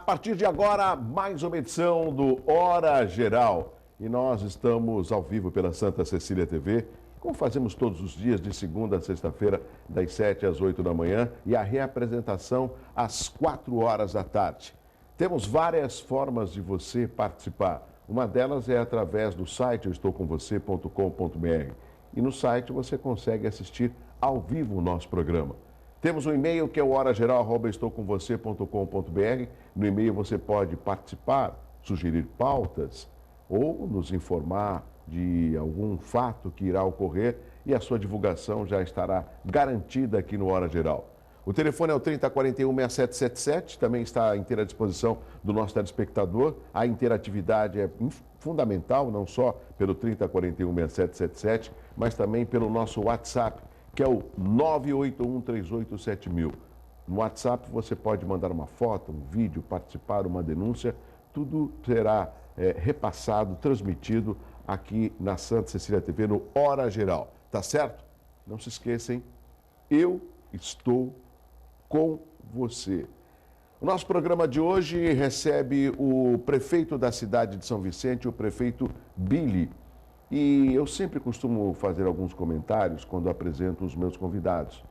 partir de agora, mais uma edição do Hora Geral. E nós estamos ao vivo pela Santa Cecília TV, como fazemos todos os dias, de segunda a sexta-feira, das 7 às 8 da manhã, e a reapresentação às 4 horas da tarde. Temos várias formas de você participar. Uma delas é através do site eustoucomvocê.com.br. E no site você consegue assistir ao vivo o nosso programa. Temos um e-mail que é o horageral@estoocomvocê.com.br. No e-mail você pode participar, sugerir pautas ou nos informar de algum fato que irá ocorrer e a sua divulgação já estará garantida aqui no Hora Geral. O telefone é o 3041-6777, também está à inteira disposição do nosso telespectador. A interatividade é fundamental, não só pelo 3041-6777, mas também pelo nosso WhatsApp, que é o 981387000. No WhatsApp você pode mandar uma foto, um vídeo, participar, uma denúncia, tudo será repassado, transmitido aqui na Santa Cecília TV no Hora Geral, tá certo? Não se esqueçam, eu estou com você. O nosso programa de hoje recebe o prefeito da cidade de São Vicente, o prefeito Billy. E eu sempre costumo fazer alguns comentários quando apresento os meus convidados.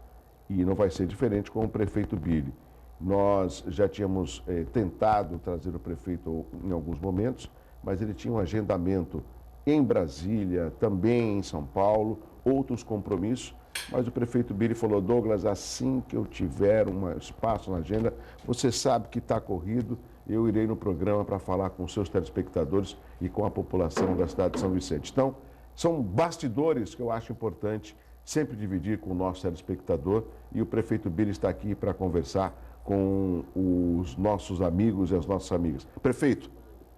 E não vai ser diferente com o prefeito Billy. Nós já tínhamos tentado trazer o prefeito em alguns momentos, mas ele tinha um agendamento em Brasília, também em São Paulo, outros compromissos. Mas o prefeito Billy falou: Douglas, assim que eu tiver um espaço na agenda, você sabe que está corrido, eu irei no programa para falar com os seus telespectadores e com a população da cidade de São Vicente. Então, são bastidores que eu acho importante sempre dividir com o nosso telespectador, e o prefeito Billy está aqui para conversar com os nossos amigos e as nossas amigas. Prefeito,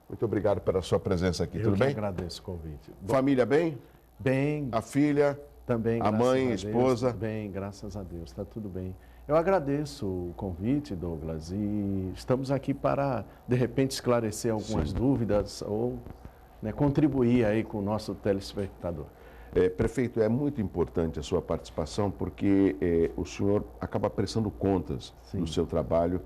muito obrigado pela sua presença aqui, tudo bem? Eu agradeço o convite. Família bem? Bem. A filha? Também, a mãe, a esposa? Bem, graças a Deus, está tudo bem. Eu agradeço o convite, Douglas, e estamos aqui para, de repente, esclarecer algumas dúvidas ou contribuir aí com o nosso telespectador. Prefeito, é muito importante a sua participação porque o senhor acaba prestando contas do seu trabalho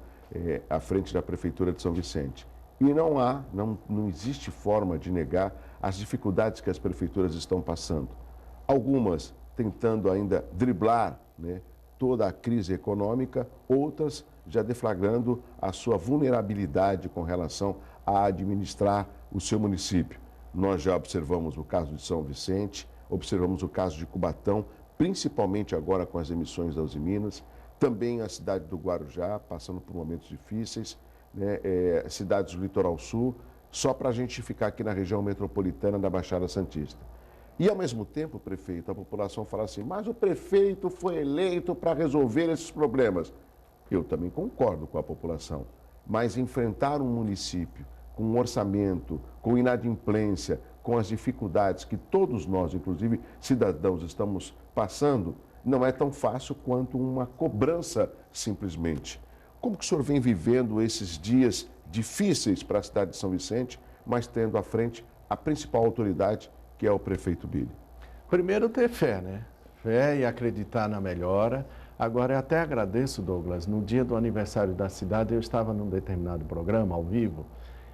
à frente da Prefeitura de São Vicente. E não existe forma de negar as dificuldades que as prefeituras estão passando. Algumas tentando ainda driblar toda a crise econômica, outras já deflagrando a sua vulnerabilidade com relação a administrar o seu município. Nós já observamos o caso de São Vicente, observamos o caso de Cubatão, principalmente agora com as emissões da Usiminas, também a cidade do Guarujá, passando por momentos difíceis, cidades do Litoral Sul, só para a gente ficar aqui na região metropolitana da Baixada Santista. E, ao mesmo tempo, prefeito, a população fala assim: mas o prefeito foi eleito para resolver esses problemas. Eu também concordo com a população, mas enfrentar um município com um orçamento, com inadimplência, com as dificuldades que todos nós, inclusive cidadãos, estamos passando, não é tão fácil quanto uma cobrança simplesmente. Como que o senhor vem vivendo esses dias difíceis para a cidade de São Vicente, mas tendo à frente a principal autoridade, que é o prefeito Billy? Primeiro, ter fé, Fé e acreditar na melhora. Agora, eu até agradeço, Douglas, no dia do aniversário da cidade, eu estava num determinado programa, ao vivo,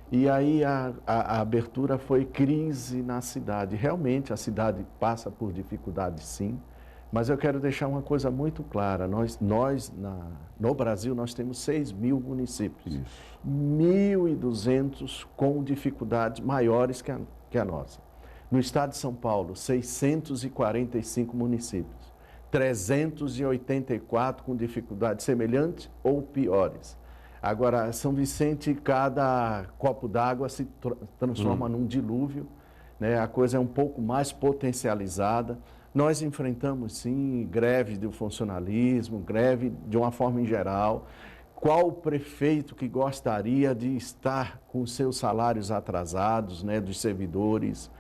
e aí a abertura foi crise na cidade. Realmente, a cidade passa por dificuldades, sim, mas eu quero deixar uma coisa muito clara. No Brasil, nós temos 6.000 municípios. Isso. 1.200 com dificuldades maiores que a nossa. No estado de São Paulo, 645 municípios, 384 com dificuldades semelhantes ou piores. Agora, São Vicente, cada copo d'água se transforma num dilúvio, A coisa é um pouco mais potencializada. Nós enfrentamos, sim, greve do funcionalismo, greve de uma forma em geral. Qual prefeito que gostaria de estar com seus salários atrasados, dos servidores?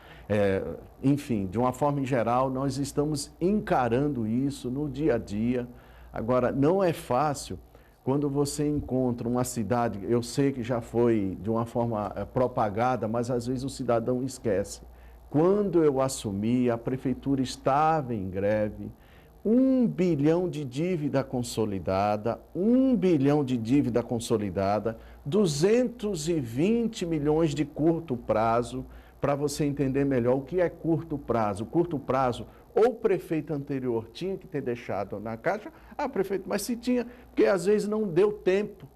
Enfim, de uma forma em geral, nós estamos encarando isso no dia a dia. Agora, não é fácil quando você encontra uma cidade, eu sei que já foi de uma forma propagada, mas às vezes o cidadão esquece. Quando eu assumi, a prefeitura estava em greve, 1 bilhão de dívida consolidada, 1 bilhão de dívida consolidada, 220 milhões de curto prazo, para você entender melhor o que é curto prazo. Curto prazo, ou o prefeito anterior tinha que ter deixado na Caixa, prefeito, mas se tinha, porque às vezes não deu tempo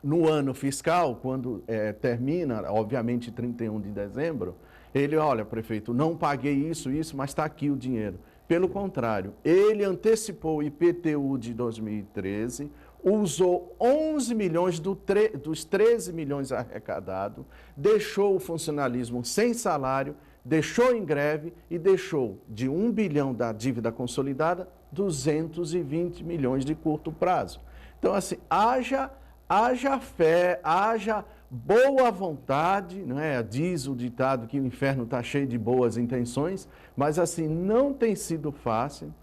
no ano fiscal, quando termina, obviamente, 31 de dezembro, ele, olha, prefeito, não paguei isso, mas está aqui o dinheiro. Pelo contrário, ele antecipou o IPTU de 2013, usou 11 milhões dos 13 milhões arrecadados, deixou o funcionalismo sem salário, deixou em greve e deixou de 1 bilhão da dívida consolidada, 220 milhões de curto prazo. Então, assim, haja fé, haja boa vontade, não é? Diz o ditado que o inferno está cheio de boas intenções, mas assim, não tem sido fácil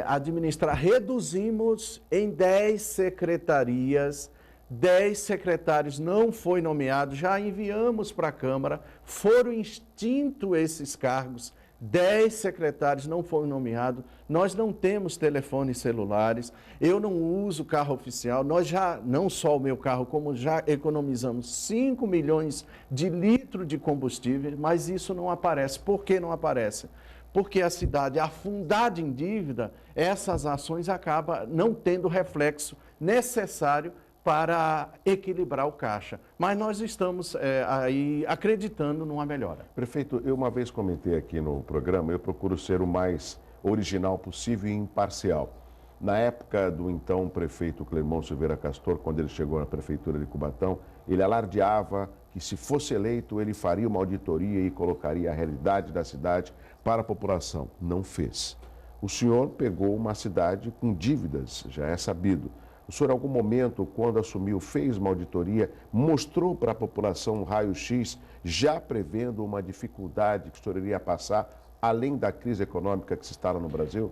administrar. Reduzimos em 10 secretarias, 10 secretários não foi nomeado, já enviamos para a Câmara, foram extintos esses cargos, 10 secretários não foram nomeados, nós não temos telefones celulares, eu não uso carro oficial, nós já, não só o meu carro, como já economizamos 5 milhões de litros de combustível, mas isso não aparece. Por que não aparece? Porque a cidade afundada em dívida, essas ações acabam não tendo reflexo necessário para equilibrar o caixa. Mas nós estamos aí acreditando numa melhora. Prefeito, eu uma vez comentei aqui no programa, eu procuro ser o mais original possível e imparcial. Na época do então prefeito Clermont Silveira Castor, quando ele chegou na prefeitura de Cubatão, ele alardeava que se fosse eleito ele faria uma auditoria e colocaria a realidade da cidade para a população. Não fez. O senhor pegou uma cidade com dívidas, já é sabido. O senhor, em algum momento, quando assumiu, fez uma auditoria, mostrou para a população um raio-x, já prevendo uma dificuldade que o senhor iria passar, além da crise econômica que se instala no Brasil?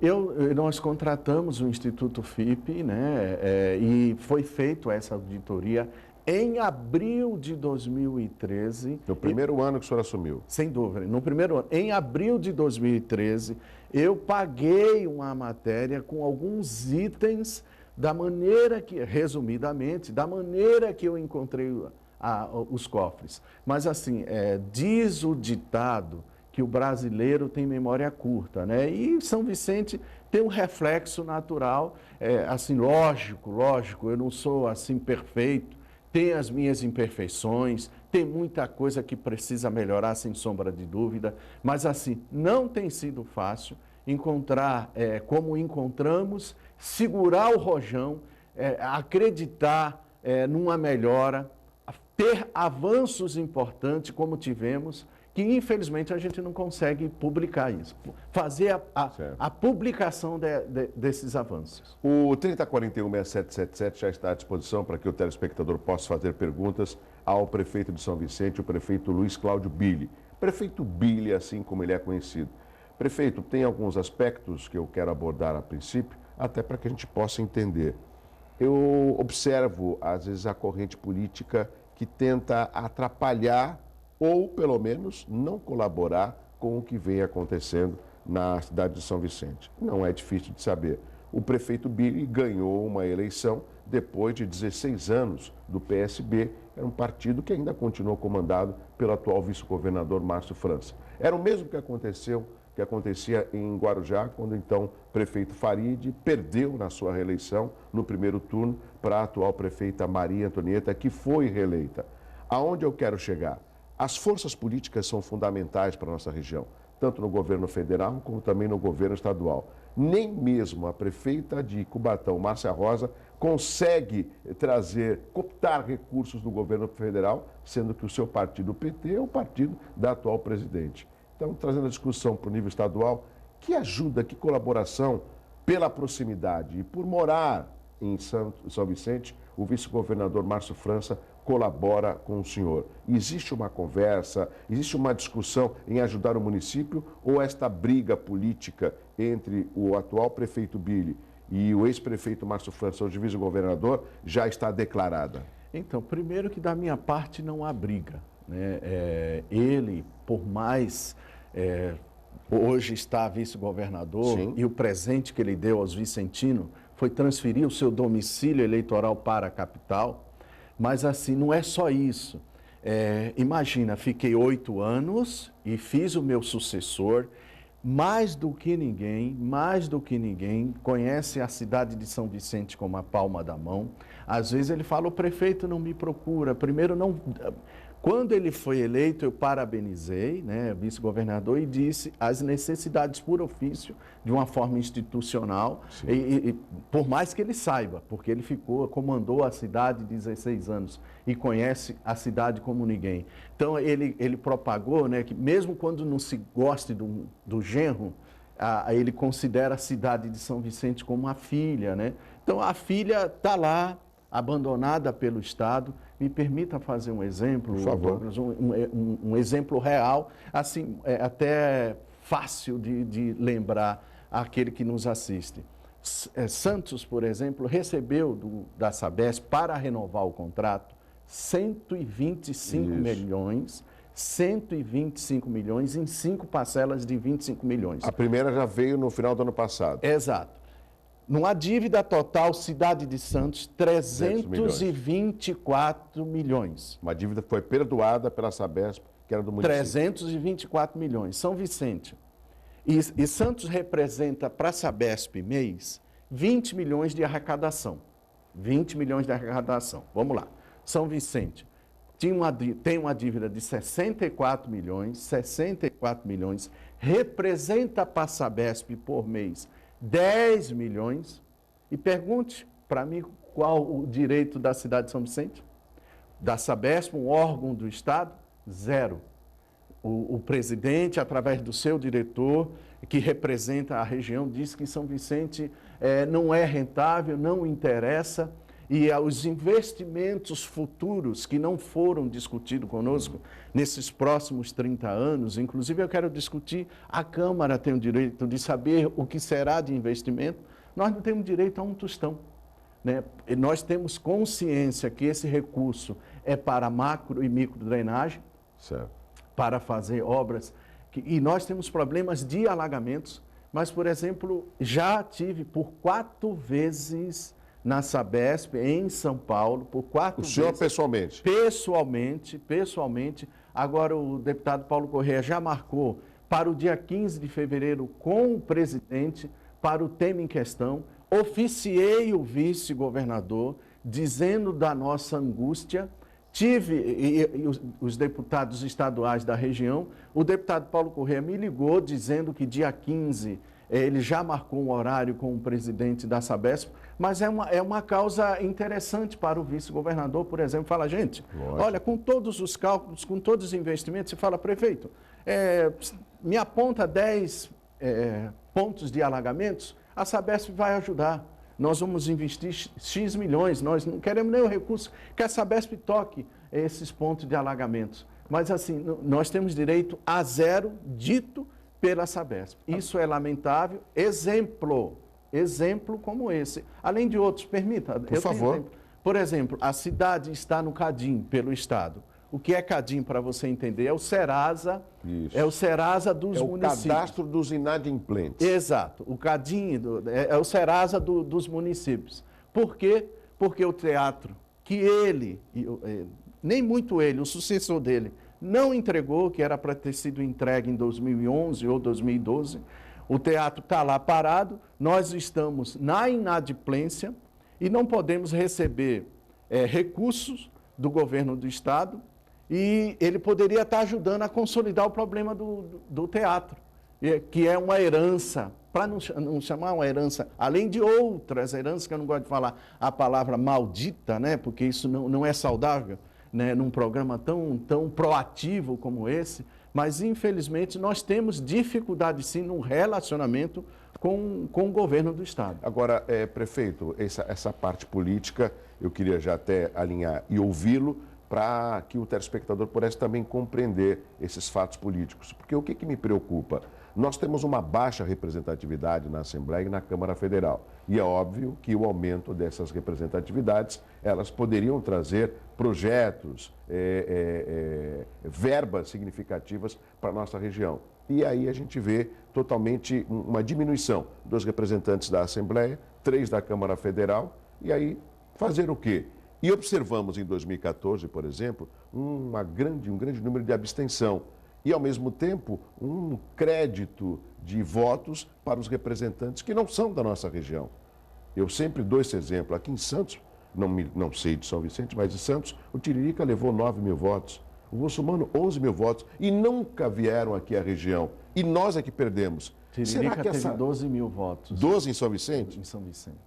Nós contratamos o Instituto FIPE, né, e foi feita essa auditoria em abril de 2013. No primeiro ano que o senhor assumiu? Sem dúvida, no primeiro ano. Em abril de 2013, eu paguei uma matéria com alguns itens da maneira que, resumidamente, da maneira que eu encontrei os cofres. Mas assim, diz o ditado que o brasileiro tem memória curta, né? E São Vicente tem um reflexo natural, assim, lógico, eu não sou assim perfeito, tem as minhas imperfeições, tem muita coisa que precisa melhorar, sem sombra de dúvida, mas assim, não tem sido fácil encontrar, como encontramos, segurar o rojão, acreditar numa melhora, ter avanços importantes como tivemos, que infelizmente a gente não consegue publicar isso, fazer a publicação desses avanços. O 3041-6777 já está à disposição para que o telespectador possa fazer perguntas ao prefeito de São Vicente, o prefeito Luiz Cláudio Billy. Prefeito Billy, assim como ele é conhecido. Prefeito, tem alguns aspectos que eu quero abordar a princípio, até para que a gente possa entender. Eu observo, às vezes, a corrente política que tenta atrapalhar ou, pelo menos, não colaborar com o que vem acontecendo na cidade de São Vicente. Não é difícil de saber. O prefeito Billy ganhou uma eleição depois de 16 anos do PSB, era um partido que ainda continuou comandado pelo atual vice-governador Márcio França. Era o mesmo que acontecia em Guarujá, quando então o prefeito Farid perdeu na sua reeleição no primeiro turno para a atual prefeita Maria Antonieta, que foi reeleita. Aonde eu quero chegar? As forças políticas são fundamentais para a nossa região, tanto no governo federal como também no governo estadual. Nem mesmo a prefeita de Cubatão, Márcia Rosa, consegue cooptar recursos do governo federal, sendo que o seu partido, o PT, é o partido da atual presidente. Então, trazendo a discussão para o nível estadual, que ajuda, que colaboração pela proximidade e por morar em São Vicente, o vice-governador Márcio França colabora com o senhor. Existe uma conversa, existe uma discussão em ajudar o município ou esta briga política entre o atual prefeito Billy e o ex-prefeito Márcio França, hoje vice-governador, já está declarada? Então, primeiro que da minha parte não há briga, né? Ele, por mais hoje está vice-governador e o presente que ele deu aos vicentinos foi transferir o seu domicílio eleitoral para a capital. Mas assim, não é só isso. Imagina, fiquei 8 anos e fiz o meu sucessor, mais do que ninguém, conhece a cidade de São Vicente como a palma da mão. Às vezes ele fala, o prefeito não me procura. Primeiro, não... Quando ele foi eleito, eu parabenizei, né, vice-governador, e disse as necessidades por ofício, de uma forma institucional, e por mais que ele saiba, porque ele comandou a cidade 16 anos e conhece a cidade como ninguém. Então, ele propagou, né, que mesmo quando não se goste do genro, ele considera a cidade de São Vicente como a filha, né? Então, a filha está lá, abandonada pelo Estado. Me permita fazer um exemplo, por favor. Douglas, um exemplo real, assim, até fácil de lembrar aquele que nos assiste. Santos, por exemplo, recebeu da Sabesp, para renovar o contrato, 125 milhões, 125 milhões em 5 parcelas de 25 milhões. A primeira já veio no final do ano passado. Exato. Numa dívida total, Cidade de Santos, 324 milhões. Uma dívida que foi perdoada pela Sabesp, que era do município. 324 milhões. São Vicente. E Santos representa para a Sabesp mês 20 milhões de arrecadação. 20 milhões de arrecadação. Vamos lá. São Vicente tem uma dívida de 64 milhões, representa para a Sabesp por mês 10 milhões, e pergunte para mim qual o direito da cidade de São Vicente, da Sabesp, um órgão do Estado, 0. O presidente, através do seu diretor, que representa a região, diz que São Vicente não é rentável, não interessa, e os investimentos futuros que não foram discutidos conosco nesses próximos 30 anos, inclusive eu quero discutir, a Câmara tem o direito de saber o que será de investimento, nós não temos direito a um tostão, né? E nós temos consciência que esse recurso é para macro e micro drenagem, certo, para fazer obras, e nós temos problemas de alagamentos, mas, por exemplo, já tive por 4 vezes na Sabesp, em São Paulo, por 4 vezes. O senhor pessoalmente? Pessoalmente. Agora o deputado Paulo Corrêa já marcou para o dia 15 de fevereiro com o presidente para o tema em questão. Oficiei o vice-governador dizendo da nossa angústia. Os deputados estaduais da região, o deputado Paulo Corrêa me ligou dizendo que dia 15 ele já marcou um horário com o presidente da Sabesp, mas é uma causa interessante para o vice-governador, por exemplo, fala, gente, olha, com todos os cálculos, com todos os investimentos, você fala, prefeito, me aponta 10 pontos de alagamentos, a Sabesp vai ajudar. Nós vamos investir X milhões, nós não queremos nem o recurso, que a Sabesp toque esses pontos de alagamentos. Mas assim, nós temos direito a 0 dito pela Sabesp. Isso é lamentável. Exemplo como esse. Além de outros, permita. Por favor. Por exemplo, a cidade está no CADIM, pelo Estado. O que é CADIM, para você entender? É o Serasa. Isso. É o Serasa dos municípios. É o cadastro dos inadimplentes. Exato. O CADIM é o Serasa dos municípios. Por quê? Porque o teatro, que nem muito ele, o sucessor dele, não entregou, que era para ter sido entregue em 2011 ou 2012. O teatro está lá parado, nós estamos na inadimplência e não podemos receber recursos do governo do Estado, e ele poderia estar ajudando a consolidar o problema do teatro, que é uma herança, para não chamar uma herança, além de outras heranças, que eu não gosto de falar a palavra maldita, né, porque isso não é saudável, né, num programa tão proativo como esse, mas infelizmente nós temos dificuldade sim no relacionamento com o governo do Estado. Agora, prefeito, essa parte política eu queria já até alinhar e ouvi-lo para que o telespectador pudesse também compreender esses fatos políticos. Porque o que me preocupa? Nós temos uma baixa representatividade na Assembleia e na Câmara Federal. E é óbvio que o aumento dessas representatividades, elas poderiam trazer projetos, verbas significativas para a nossa região. E aí a gente vê totalmente uma diminuição dos representantes da Assembleia, 3 da Câmara Federal, e aí fazer o quê? E observamos em 2014, por exemplo, um grande número de abstenção e, ao mesmo tempo, um crédito de votos para os representantes que não são da nossa região. Eu sempre dou esse exemplo. Aqui em Santos, não sei de São Vicente, mas de Santos, o Tiririca levou 9 mil votos, o Russomano 11 mil votos e nunca vieram aqui à região. E nós é que perdemos. Tiririca teve 12 mil votos. 12 em São Vicente? Em São Vicente.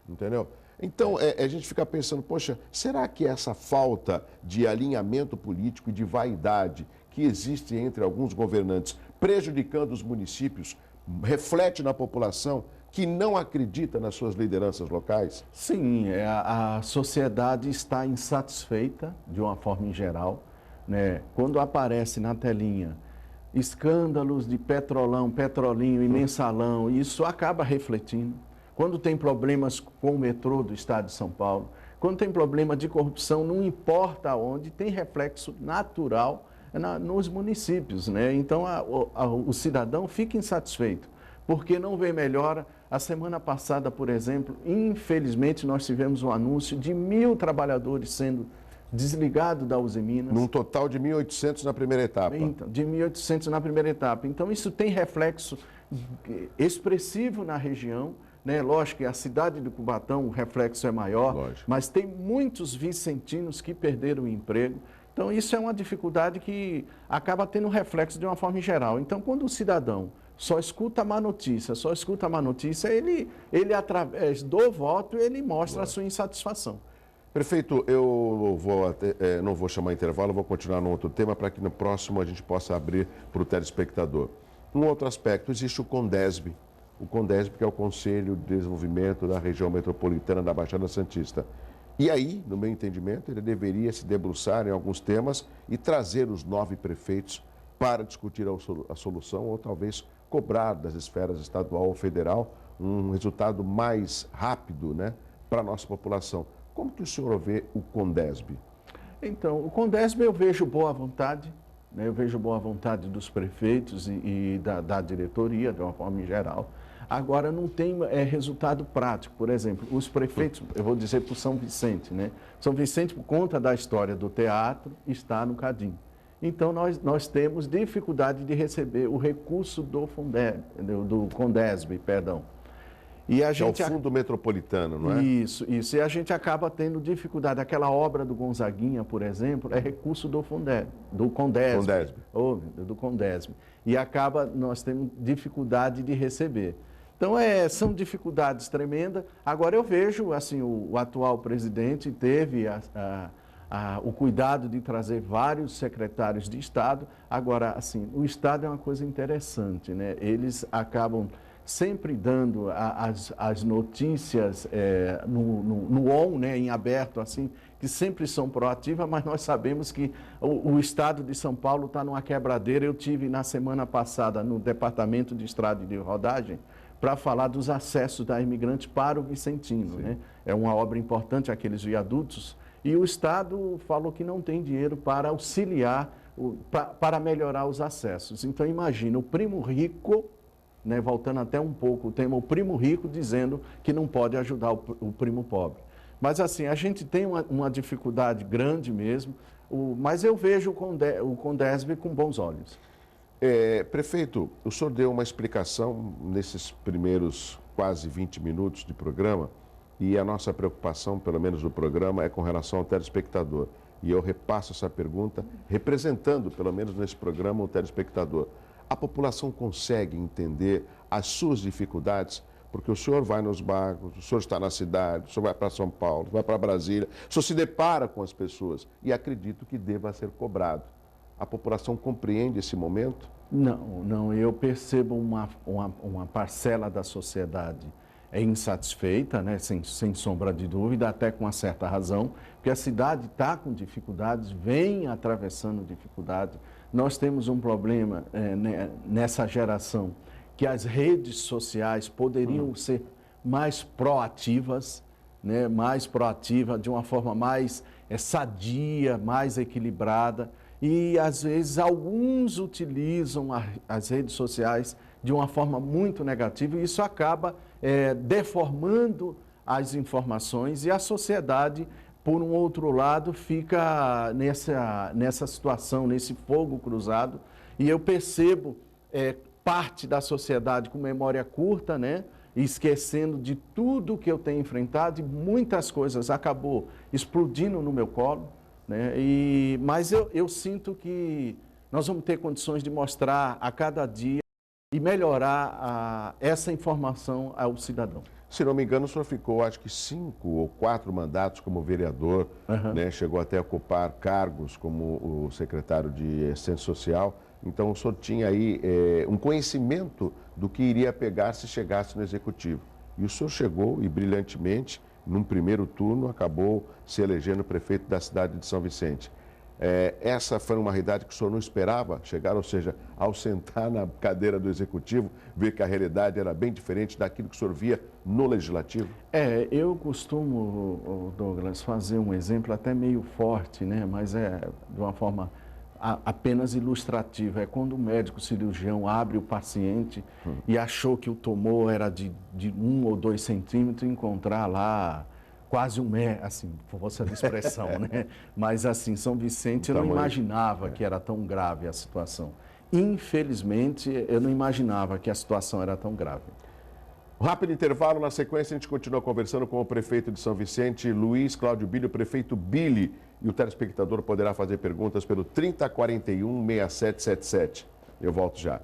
Entendeu? Então, a gente fica pensando, poxa, será que essa falta de alinhamento político e de vaidade que existe entre alguns governantes, prejudicando os municípios, reflete na população que não acredita nas suas lideranças locais? Sim, a sociedade está insatisfeita, de uma forma em geral, né? Quando aparece na telinha escândalos de petrolão, petrolinho e mensalão, isso acaba refletindo. Quando tem problemas com o metrô do estado de São Paulo, quando tem problema de corrupção, não importa onde, tem reflexo natural nos municípios, né? Então, o cidadão fica insatisfeito, porque não vê melhora. A semana passada, por exemplo, infelizmente, nós tivemos um anúncio de 1.000 trabalhadores sendo desligados da Uzi Minas. Num total de 1.800 na primeira etapa. Então, de 1.800 na primeira etapa. Então, isso tem reflexo expressivo na região, né? Lógico que a cidade de Cubatão o reflexo é maior, lógico, mas tem muitos vicentinos que perderam o emprego. Então, isso é uma dificuldade que acaba tendo reflexo de uma forma geral. Então, quando o cidadão só escuta a má notícia, ele através do voto, ele mostra a sua insatisfação. Prefeito, eu não vou chamar intervalo, vou continuar num outro tema para que no próximo a gente possa abrir para o telespectador. Um outro aspecto, existe o CONDESB. O CONDESB, que é o Conselho de Desenvolvimento da Região Metropolitana da Baixada Santista. E aí, no meu entendimento, ele deveria se debruçar em alguns temas e trazer os 9 prefeitos para discutir a solução ou talvez cobrar das esferas estadual ou federal um resultado mais rápido, né, para a nossa população. Como que o senhor vê o CONDESB? Então, o CONDESB eu vejo boa vontade, né? Eu vejo boa vontade dos prefeitos e da diretoria, de uma forma geral. Agora, não tem resultado prático. Por exemplo, os prefeitos, eu vou dizer para o São Vicente, né? São Vicente, por conta da história do teatro, está no CADIM. Então, nós temos dificuldade de receber o recurso do CONDESB, perdão. E a gente é o Fundo Metropolitano, não é? Isso. E a gente acaba tendo dificuldade. Aquela obra do Gonzaguinha, por exemplo, é recurso do CONDESB. Do CONDESB. E nós temos dificuldade de receber. Então, são dificuldades tremendas. Agora, eu vejo, assim, o atual presidente teve o cuidado de trazer vários secretários de Estado. Agora, assim, o Estado é uma coisa interessante, né? Eles acabam sempre dando as notícias no on, né, em aberto, assim, que sempre são proativas, mas nós sabemos que o Estado de São Paulo está numa quebradeira. Eu tive na semana passada no Departamento de Estrada e de Rodagem para falar dos acessos da imigrante para o Vicentino, né? É uma obra importante, aqueles viadutos, e o Estado falou que não tem dinheiro para auxiliar, para melhorar os acessos. Então, imagina, o primo rico, né, voltando até um pouco o tema, o primo rico dizendo que não pode ajudar o primo pobre. Mas assim, a gente tem uma dificuldade grande mesmo, mas eu vejo o CONDESB com bons olhos. Prefeito, o senhor deu uma explicação nesses primeiros quase 20 minutos de programa e a nossa preocupação, pelo menos no programa, é com relação ao telespectador. E eu repasso essa pergunta representando, pelo menos nesse programa, o telespectador. A população consegue entender as suas dificuldades? Porque o senhor vai nos bairros, o senhor está na cidade, o senhor vai para São Paulo, vai para Brasília, o senhor se depara com as pessoas e acredito que deva ser cobrado. A população compreende esse momento? Não, eu percebo uma parcela da sociedade insatisfeita, né, sem sombra de dúvida, até com uma certa razão, porque a cidade está com dificuldades, vem atravessando dificuldades. Nós temos um problema nessa geração, que as redes sociais poderiam ser mais proativas, né, de uma forma mais sadia, mais equilibrada. E, às vezes, alguns utilizam as redes sociais de uma forma muito negativa e isso acaba deformando as informações e a sociedade por um outro lado, fica nessa situação, nesse fogo cruzado, e eu percebo parte da sociedade com memória curta, né? Esquecendo de tudo que eu tenho enfrentado, e muitas coisas acabou explodindo no meu colo, né? Mas eu sinto que nós vamos ter condições de mostrar a cada dia e melhorar essa informação ao cidadão. Se não me engano, o senhor ficou, acho que 5 ou 4 mandatos como vereador, né? Chegou até a ocupar cargos como o secretário de Assistência Social. Então, o senhor tinha aí um conhecimento do que iria pegar se chegasse no Executivo. E o senhor chegou e, brilhantemente, num primeiro turno, acabou se elegendo prefeito da cidade de São Vicente. Essa foi uma realidade que o senhor não esperava chegar, ou seja, ao sentar na cadeira do Executivo, ver que a realidade era bem diferente daquilo que o senhor via no Legislativo? Eu costumo, Douglas, fazer um exemplo até meio forte, né? Mas é de uma forma apenas ilustrativa. É quando o médico cirurgião abre o paciente e achou que o tumor era de 1 ou 2 centímetros, e encontrar lá quase 1 metro, assim, força de expressão, né? Mas assim, São Vicente, eu não imaginava que era tão grave a situação. Infelizmente, eu não imaginava que a situação era tão grave. Rápido intervalo, na sequência a gente continua conversando com o prefeito de São Vicente, Luiz Cláudio Billy, o prefeito Billy, e o telespectador poderá fazer perguntas pelo 3041-6777. Eu volto já.